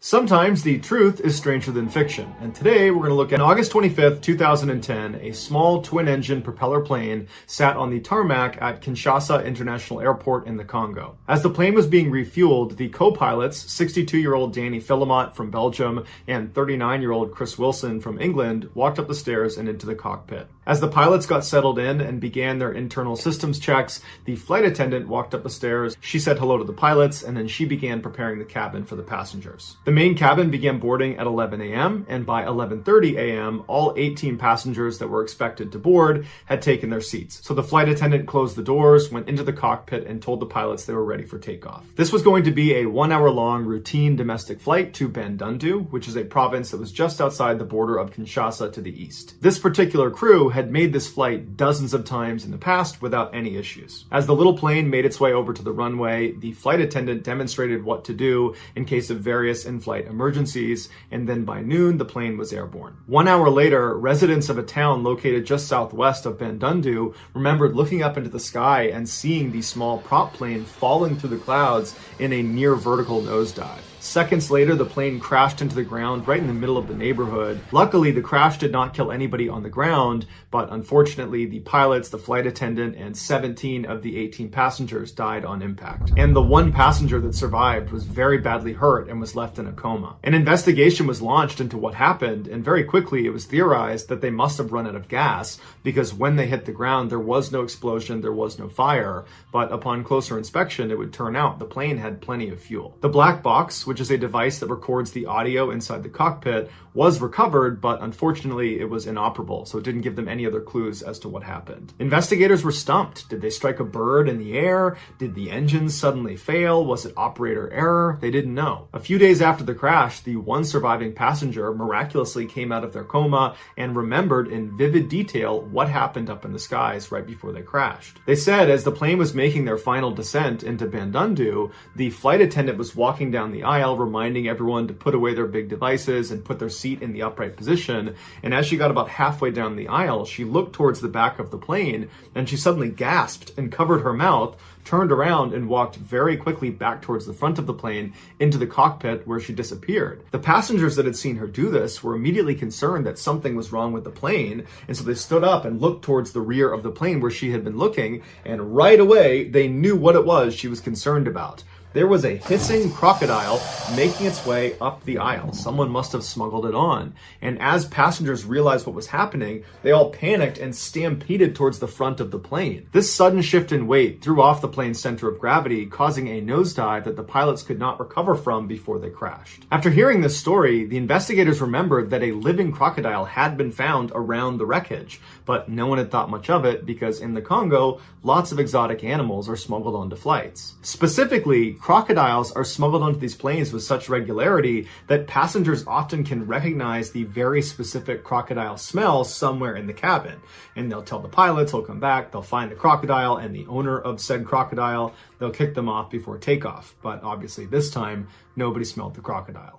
Sometimes the truth is stranger than fiction, and today we're going to look at August 25th, 2010, a small twin-engine propeller plane sat on the tarmac at Kinshasa International Airport in the Congo. As the plane was being refueled, the co-pilots, 62-year-old Danny Philomot from Belgium and 39-year-old Chris Wilson from England, walked up the stairs and into the cockpit. As the pilots got settled in and began their internal systems checks, the flight attendant walked up the stairs, she said hello to the pilots, and then she began preparing the cabin for the passengers. The main cabin began boarding at 11 a.m., and by 11:30 a.m., all 18 passengers that were expected to board had taken their seats. So the flight attendant closed the doors, went into the cockpit, and told the pilots they were ready for takeoff. This was going to be a 1-hour-long routine domestic flight to Bandundu, which is a province that was just outside the border of Kinshasa to the east. This particular crew had made this flight dozens of times in the past without any issues. As the little plane made its way over to the runway, the flight attendant demonstrated what to do in case of various in-flight emergencies, and then by noon, the plane was airborne. 1 hour later, residents of a town located just southwest of Bandundu remembered looking up into the sky and seeing the small prop plane falling through the clouds in a near vertical nosedive. Seconds later, the plane crashed into the ground right in the middle of the neighborhood. Luckily, the crash did not kill anybody on the ground, but unfortunately, the pilots, the flight attendant, and 17 of the 18 passengers died on impact. And the one passenger that survived was very badly hurt and was left in a coma. An investigation was launched into what happened, and very quickly it was theorized that they must have run out of gas, because when they hit the ground, there was no explosion, there was no fire, but upon closer inspection, it would turn out the plane had plenty of fuel. The black box, which is a device that records the audio inside the cockpit, was recovered, but unfortunately it was inoperable, so it didn't give them any other clues as to what happened. Investigators were stumped. Did they strike a bird in the air? Did the engines suddenly fail? Was it operator error? They didn't know. A few days after the crash, the one surviving passenger miraculously came out of their coma and remembered in vivid detail what happened up in the skies right before they crashed. They said as the plane was making their final descent into Bandundu, the flight attendant was walking down the aisle reminding everyone to put away their big devices and put their seat in the upright position, and as she got about halfway down the aisle, she looked towards the back of the plane and she suddenly gasped and covered her mouth, turned around and walked very quickly back towards the front of the plane into the cockpit where she disappeared. The passengers that had seen her do this were immediately concerned that something was wrong with the plane, and so they stood up and looked towards the rear of the plane where she had been looking, and right away they knew what it was she was concerned about. There was a hissing crocodile making its way up the aisle. Someone must have smuggled it on. And as passengers realized what was happening, they all panicked and stampeded towards the front of the plane. This sudden shift in weight threw off the plane's center of gravity, causing a nosedive that the pilots could not recover from before they crashed. After hearing this story, the investigators remembered that a living crocodile had been found around the wreckage, but no one had thought much of it because in the Congo, lots of exotic animals are smuggled onto flights. Specifically, crocodiles are smuggled onto these planes with such regularity that passengers often can recognize the very specific crocodile smell somewhere in the cabin. And they'll tell the pilots, they'll come back, they'll find the crocodile and the owner of said crocodile, they'll kick them off before takeoff. But obviously this time, nobody smelled the crocodile.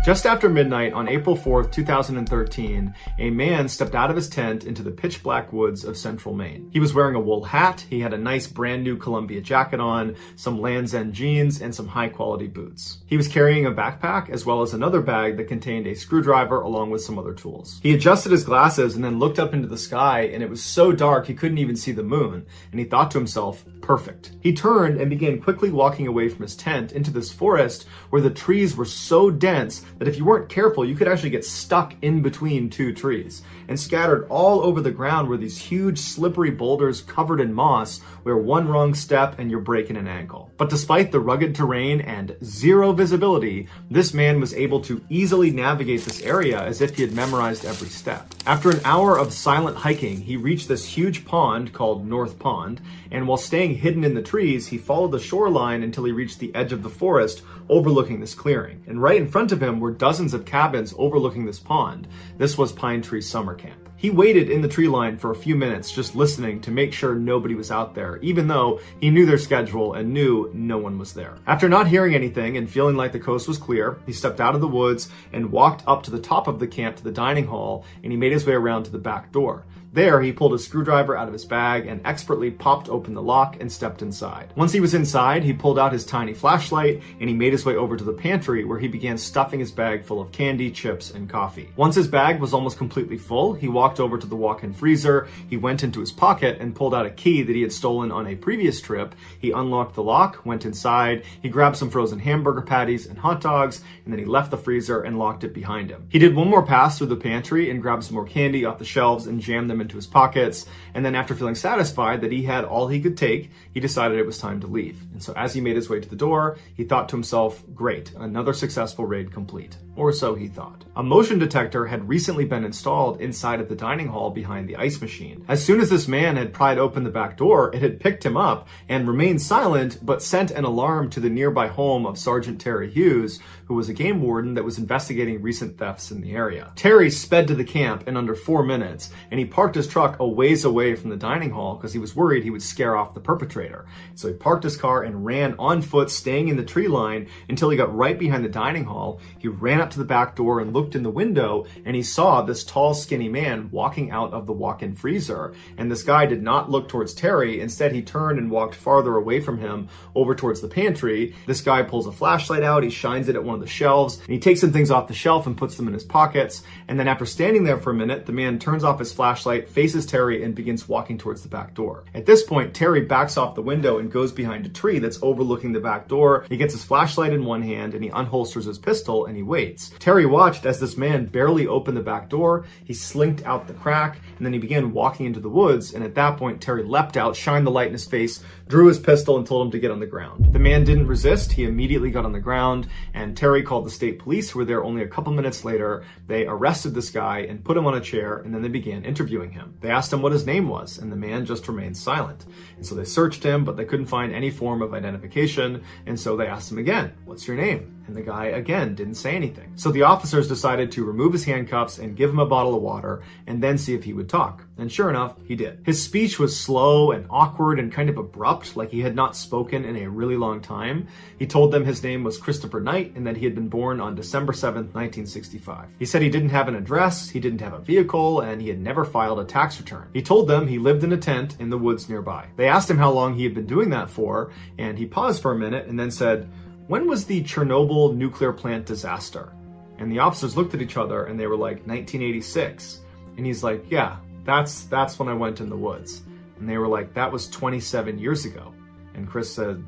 Just after midnight on April 4th, 2013, a man stepped out of his tent into the pitch black woods of central Maine. He was wearing a wool hat, he had a nice brand new Columbia jacket on, some Land's End jeans, and some high quality boots. He was carrying a backpack as well as another bag that contained a screwdriver along with some other tools. He adjusted his glasses and then looked up into the sky, and it was so dark he couldn't even see the moon, and he thought to himself, perfect. He turned and began quickly walking away from his tent into this forest where the trees were so dense that if you weren't careful, you could actually get stuck in between two trees. And scattered all over the ground were these huge slippery boulders covered in moss where one wrong step and you're breaking an ankle. But despite the rugged terrain and zero visibility, this man was able to easily navigate this area as if he had memorized every step. After an hour of silent hiking, he reached this huge pond called North Pond, and while staying hidden in the trees, he followed the shoreline until he reached the edge of the forest overlooking this clearing. And right in front of him were dozens of cabins overlooking this pond. This was Pine Tree Summer Camp. He waited in the tree line for a few minutes just listening to make sure nobody was out there, even though he knew their schedule and knew no one was there. After not hearing anything and feeling like the coast was clear, he stepped out of the woods and walked up to the top of the camp to the dining hall, and he made his way around to the back door. There, he pulled a screwdriver out of his bag and expertly popped open the lock and stepped inside. Once he was inside, he pulled out his tiny flashlight and he made his way over to the pantry where he began stuffing his bag full of candy, chips, and coffee. Once his bag was almost completely full, he walked over to the walk-in freezer, he went into his pocket and pulled out a key that he had stolen on a previous trip. He unlocked the lock, went inside, he grabbed some frozen hamburger patties and hot dogs, and then he left the freezer and locked it behind him. He did one more pass through the pantry and grabbed some more candy off the shelves and jammed them into his pockets, and then after feeling satisfied that he had all he could take, he decided it was time to leave. And so as he made his way to the door, he thought to himself, great, another successful raid complete. Or so he thought. A motion detector had recently been installed inside of the dining hall behind the ice machine. As soon as this man had pried open the back door, it had picked him up and remained silent, but sent an alarm to the nearby home of Sergeant Terry Hughes, who was a game warden that was investigating recent thefts in the area. Terry sped to the camp in under 4 minutes, and he parked his truck a ways away from the dining hall because he was worried he would scare off the perpetrator. So he parked his car and ran on foot, staying in the tree line until he got right behind the dining hall. He ran up to the back door and looked in the window, and he saw this tall, skinny man walking out of the walk-in freezer. And this guy did not look towards Terry. Instead, he turned and walked farther away from him over towards the pantry. This guy pulls a flashlight out, he shines it at one of the shelves, and he takes some things off the shelf and puts them in his pockets. And then after standing there for a minute, the man turns off his flashlight, faces Terry, and begins walking towards the back door. At this point, Terry backs off the window and goes behind a tree that's overlooking the back door. He gets his flashlight in one hand and he unholsters his pistol and he waits. Terry watched as this man barely opened the back door. He slinked out the crack and then he began walking into the woods. And at that point, Terry leapt out, shined the light in his face, drew his pistol, and told him to get on the ground. The man didn't resist. He immediately got on the ground, and Terry called the state police, who were there only a couple minutes later. They arrested this guy and put him on a chair, and then they began interviewing him. They asked him what his name was, and the man just remained silent. And so they searched him, but they couldn't find any form of identification, and so they asked him again, "What's your name?" And the guy again didn't say anything. So the officers decided to remove his handcuffs and give him a bottle of water and then see if he would talk. And sure enough, he did. His speech was slow and awkward and kind of abrupt, like he had not spoken in a really long time. He told them his name was Christopher Knight and that he had been born on December 7th, 1965. He said he didn't have an address, he didn't have a vehicle, and he had never filed a tax return. He told them he lived in a tent in the woods nearby. They asked him how long he had been doing that for, and he paused for a minute and then said, "When was the Chernobyl nuclear plant disaster?" And the officers looked at each other and they were like, 1986. And he's like, "Yeah, that's when I went in the woods." And they were like, "That was 27 years ago." And Chris said,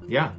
"Yeah."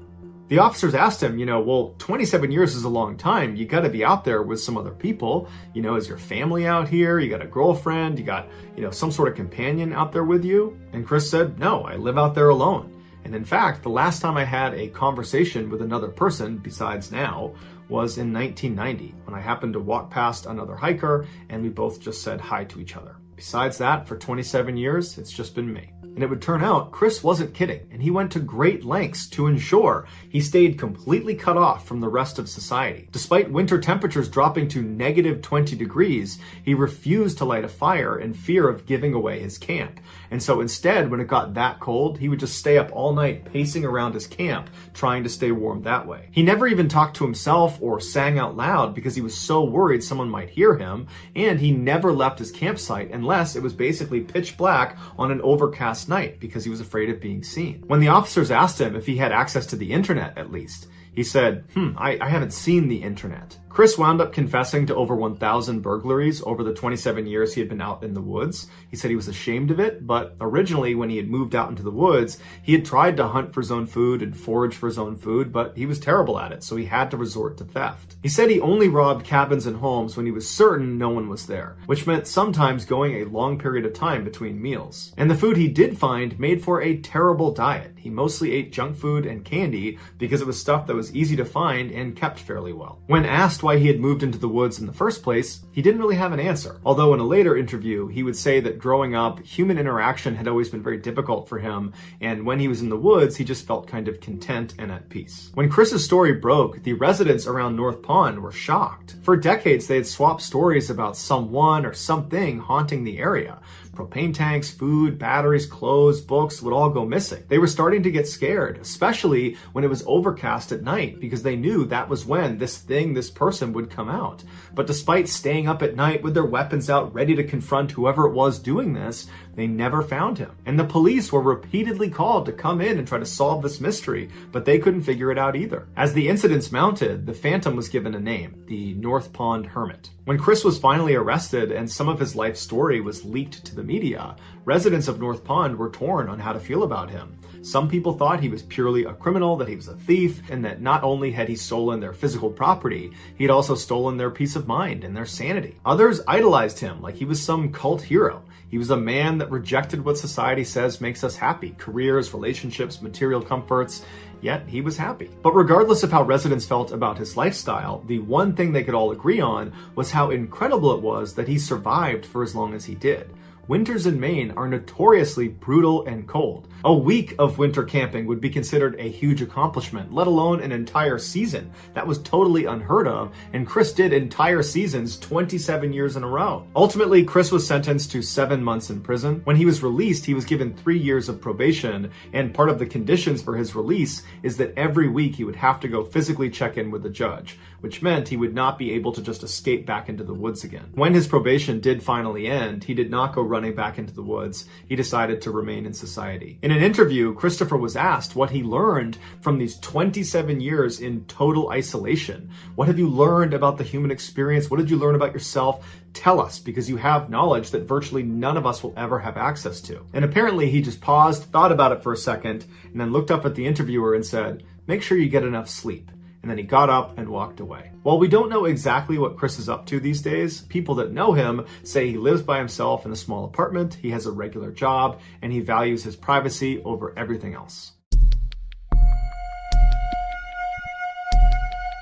The officers asked him, well, 27 years is a long time. You got to be out there with some other people. Is your family out here? You got a girlfriend? You got, some sort of companion out there with you? And Chris said, "No, I live out there alone." And in fact, the last time I had a conversation with another person besides now was in 1990 when I happened to walk past another hiker and we both just said hi to each other. Besides that, for 27 years, it's just been me. And it would turn out Chris wasn't kidding, and he went to great lengths to ensure he stayed completely cut off from the rest of society. Despite winter temperatures dropping to negative 20 degrees, he refused to light a fire in fear of giving away his camp. And so instead, when it got that cold, he would just stay up all night pacing around his camp, trying to stay warm that way. He never even talked to himself or sang out loud because he was so worried someone might hear him, and he never left his campsite unless it was basically pitch black on an overcast night because he was afraid of being seen. When the officers asked him if he had access to the internet at least, he said, I haven't seen the internet. Chris wound up confessing to over 1,000 burglaries over the 27 years he had been out in the woods. He said he was ashamed of it, but originally when he had moved out into the woods, he had tried to hunt for his own food and forage for his own food, but he was terrible at it, so he had to resort to theft. He said he only robbed cabins and homes when he was certain no one was there, which meant sometimes going a long period of time between meals. And the food he did find made for a terrible diet. He mostly ate junk food and candy because it was stuff that was easy to find and kept fairly well. When asked why he had moved into the woods in the first place, he didn't really have an answer. Although in a later interview, he would say that growing up, human interaction had always been very difficult for him, and when he was in the woods, he just felt kind of content and at peace. When Chris's story broke, the residents around North Pond were shocked. For decades, they had swapped stories about someone or something haunting the area. Propane tanks, food, batteries, clothes, books would all go missing. They were starting to get scared, especially when it was overcast at night, because they knew that was when this person would come out. But despite staying up at night with their weapons out ready to confront whoever it was doing this, they never found him. And the police were repeatedly called to come in and try to solve this mystery, but they couldn't figure it out either. As the incidents mounted, the Phantom was given a name, the North Pond Hermit. When Chris was finally arrested and some of his life story was leaked to the media, residents of North Pond were torn on how to feel about him. Some people thought he was purely a criminal, that he was a thief, and that not only had he stolen their physical property, he had also stolen their peace of mind and their sanity. Others idolized him like he was some cult hero. He was a man that rejected what society says makes us happy: careers, relationships, material comforts. Yet he was happy. But regardless of how residents felt about his lifestyle, the one thing they could all agree on was how incredible it was that he survived for as long as he did. Winters in Maine are notoriously brutal and cold. A week of winter camping would be considered a huge accomplishment, let alone an entire season. That was totally unheard of, and Chris did entire seasons 27 years in a row. Ultimately, Chris was sentenced to 7 months in prison. When he was released, he was given 3 years of probation, and part of the conditions for his release is that every week he would have to go physically check in with the judge, which meant he would not be able to just escape back into the woods again. When his probation did finally end, he did not go running back into the woods. He decided to remain in society. In an interview, Christopher was asked what he learned from these 27 years in total isolation. What have you learned about the human experience? What did you learn about yourself? Tell us, because you have knowledge that virtually none of us will ever have access to. And apparently he just paused, thought about it for a second, and then looked up at the interviewer and said, "Make sure you get enough sleep." And then he got up and walked away. While we don't know exactly what Chris is up to these days, people that know him say he lives by himself in a small apartment, he has a regular job, and he values his privacy over everything else.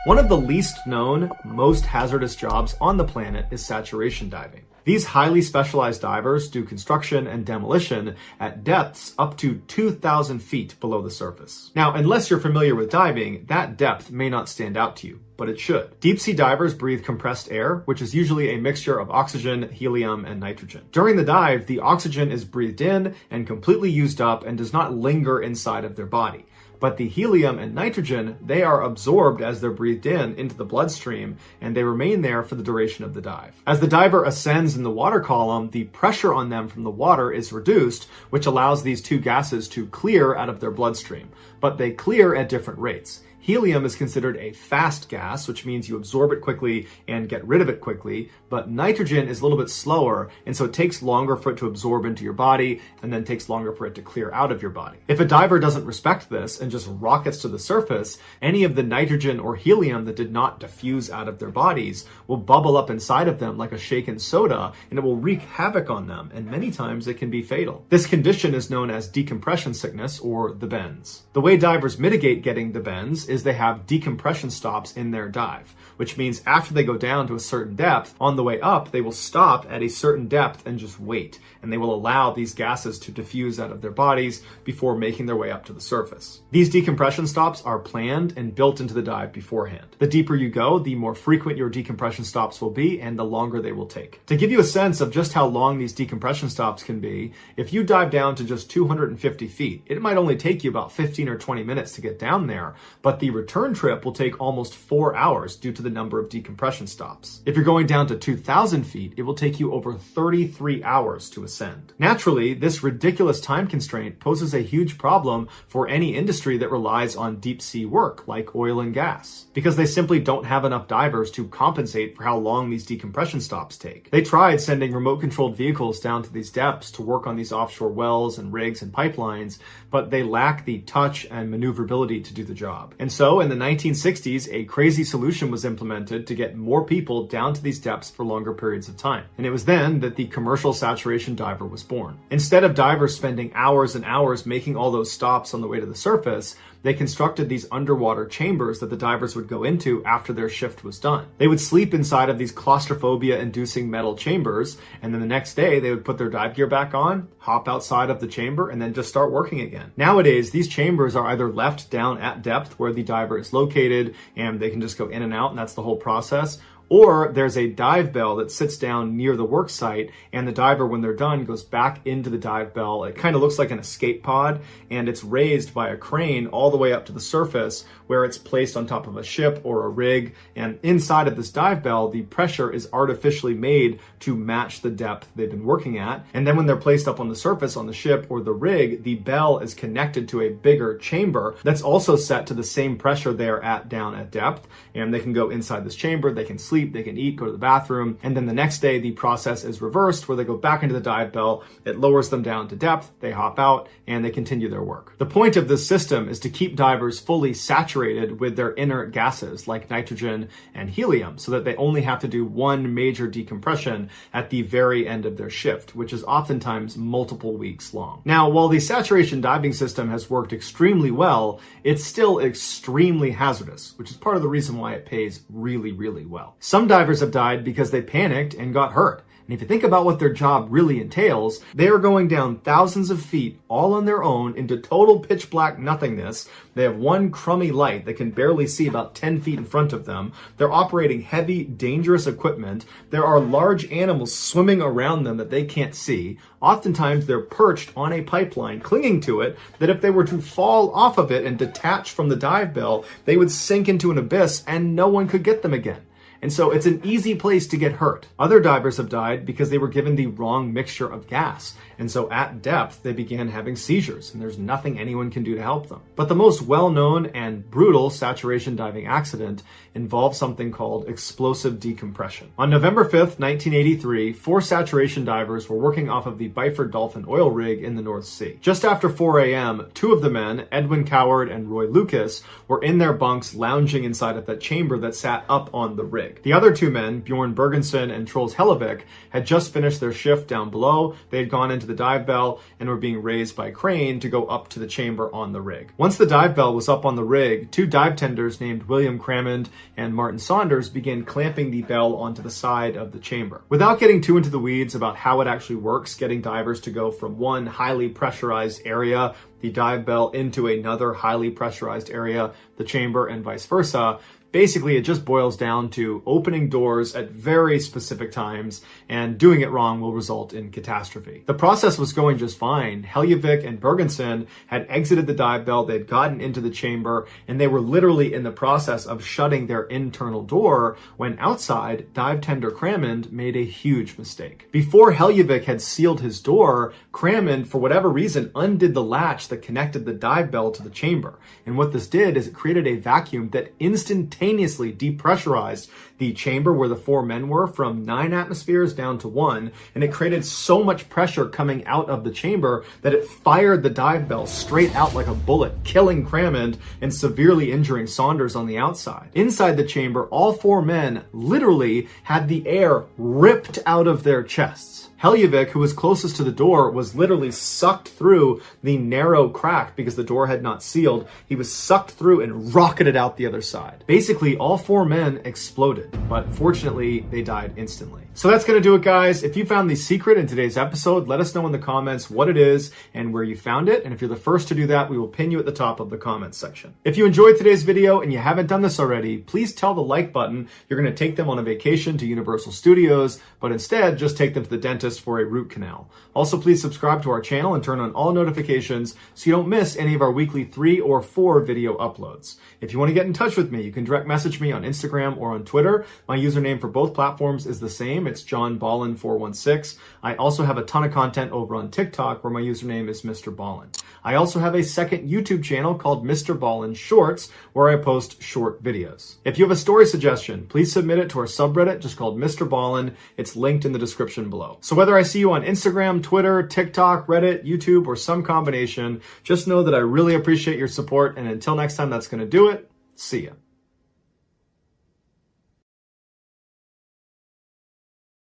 One of the least known, most hazardous jobs on the planet is saturation diving. These highly specialized divers do construction and demolition at depths up to 2,000 feet below the surface. Now, unless you're familiar with diving, that depth may not stand out to you, but it should. Deep sea divers breathe compressed air, which is usually a mixture of oxygen, helium, and nitrogen. During the dive, the oxygen is breathed in and completely used up and does not linger inside of their body. But the helium and nitrogen, they are absorbed as they're breathed in into the bloodstream, and they remain there for the duration of the dive. As the diver ascends in the water column, the pressure on them from the water is reduced, which allows these two gases to clear out of their bloodstream. But they clear at different rates. Helium is considered a fast gas, which means you absorb it quickly and get rid of it quickly, but nitrogen is a little bit slower, and so it takes longer for it to absorb into your body, and then takes longer for it to clear out of your body. If a diver doesn't respect this and just rockets to the surface, any of the nitrogen or helium that did not diffuse out of their bodies will bubble up inside of them like a shaken soda, and it will wreak havoc on them, and many times it can be fatal. This condition is known as decompression sickness, or the bends. The way divers mitigate getting the bends is they have decompression stops in their dive, which means after they go down to a certain depth, on the way up, they will stop at a certain depth and just wait, and they will allow these gases to diffuse out of their bodies before making their way up to the surface. These decompression stops are planned and built into the dive beforehand. The deeper you go, the more frequent your decompression stops will be, and the longer they will take. To give you a sense of just how long these decompression stops can be, if you dive down to just 250 feet, it might only take you about 15 or 20 minutes to get down there, but the return trip will take almost 4 hours due to the number of decompression stops. If you're going down to 2,000 feet, it will take you over 33 hours to ascend. Naturally, this ridiculous time constraint poses a huge problem for any industry that relies on deep sea work, like oil and gas, because they simply don't have enough divers to compensate for how long these decompression stops take. They tried sending remote-controlled vehicles down to these depths to work on these offshore wells and rigs and pipelines, but they lack the touch and maneuverability to do the job. And so, in the 1960s, a crazy solution was implemented to get more people down to these depths for longer periods of time. And it was then that the commercial saturation diver was born. Instead of divers spending hours and hours making all those stops on the way to the surface, they constructed these underwater chambers that the divers would go into after their shift was done. They would sleep inside of these claustrophobia-inducing metal chambers, and then the next day they would put their dive gear back on, hop outside of the chamber, and then just start working again. Nowadays, these chambers are either left down at depth where the diver is located, and they can just go in and out, and that's the whole process, Or there's a dive bell that sits down near the work site, and the diver, when they're done, goes back into the dive bell. It kind of looks like an escape pod, and it's raised by a crane all the way up to the surface, where it's placed on top of a ship or a rig. And inside of this dive bell, the pressure is artificially made to match the depth they've been working at. And then when they're placed up on the surface on the ship or the rig, the bell is connected to a bigger chamber that's also set to the same pressure they're at down at depth. And they can go inside this chamber, they can sleep, they can eat, go to the bathroom. And then the next day, the process is reversed, where they go back into the dive bell, it lowers them down to depth, they hop out, and they continue their work. The point of this system is to keep divers fully saturated with their inert gases like nitrogen and helium, so that they only have to do one major decompression at the very end of their shift, which is oftentimes multiple weeks long. Now, while the saturation diving system has worked extremely well, it's still extremely hazardous, which is part of the reason why it pays really, really well. Some divers have died because they panicked and got hurt. And if you think about what their job really entails, they are going down thousands of feet all on their own into total pitch black nothingness. They have one crummy light that can barely see about 10 feet in front of them. They're operating heavy, dangerous equipment. There are large animals swimming around them that they can't see. Oftentimes, they're perched on a pipeline, clinging to it, that if they were to fall off of it and detach from the dive bell, they would sink into an abyss and no one could get them again. And so it's an easy place to get hurt. Other divers have died because they were given the wrong mixture of gas. And so at depth, they began having seizures, and there's nothing anyone can do to help them. But the most well-known and brutal saturation diving accident involved something called explosive decompression. On November 5th, 1983, 4 saturation divers were working off of the Byford Dolphin oil rig in the North Sea. Just after 4 a.m., 2 of the men, Edwin Coward and Roy Lucas, were in their bunks lounging inside of that chamber that sat up on the rig. The other 2 men, Bjorn Bergensen and Troels Hellevik, had just finished their shift down below. They had gone into the dive bell and were being raised by crane to go up to the chamber on the rig. Once the dive bell was up on the rig, 2 dive tenders named William Crammond and Martin Saunders began clamping the bell onto the side of the chamber. Without getting too into the weeds about how it actually works, getting divers to go from one highly pressurized area, the dive bell, into another highly pressurized area, the chamber, and vice versa, basically, it just boils down to opening doors at very specific times, and doing it wrong will result in catastrophe. The process was going just fine. Hellevik and Bergensen had exited the dive bell, they had gotten into the chamber, and they were literally in the process of shutting their internal door when outside, dive tender Crammond made a huge mistake. Before Hellevik had sealed his door, Crammond, for whatever reason, undid the latch that connected the dive bell to the chamber. And what this did is it created a vacuum that instantaneously depressurized the chamber where the 4 men were from 9 atmospheres down to 1, and it created so much pressure coming out of the chamber that it fired the dive bell straight out like a bullet, killing Crammond and severely injuring Saunders on the outside. Inside the chamber, all 4 men literally had the air ripped out of their chests. Hellevik, who was closest to the door, was literally sucked through the narrow crack because the door had not sealed. He was sucked through and rocketed out the other side. Basically, all 4 men exploded, but fortunately, they died instantly. So that's going to do it, guys. If you found the secret in today's episode, let us know in the comments what it is and where you found it. And if you're the first to do that, we will pin you at the top of the comments section. If you enjoyed today's video and you haven't done this already, please tell the like button you're going to take them on a vacation to Universal Studios, but instead just take them to the dentist for a root canal. Also, please subscribe to our channel and turn on all notifications so you don't miss any of our weekly 3 or 4 video uploads. If you want to get in touch with me, you can direct message me on Instagram or on Twitter. My username for both platforms is the same. It's JohnBallen416. I also have a ton of content over on TikTok where my username is Mr.Ballen. I also have a second YouTube channel called Mr.Ballen Shorts where I post short videos. If you have a story suggestion, please submit it to our subreddit just called Mr. Ballen. It's linked in the description below. So whether I see you on Instagram, Twitter, TikTok, Reddit, YouTube, or some combination, just know that I really appreciate your support. And until next time, that's going to do it. See ya.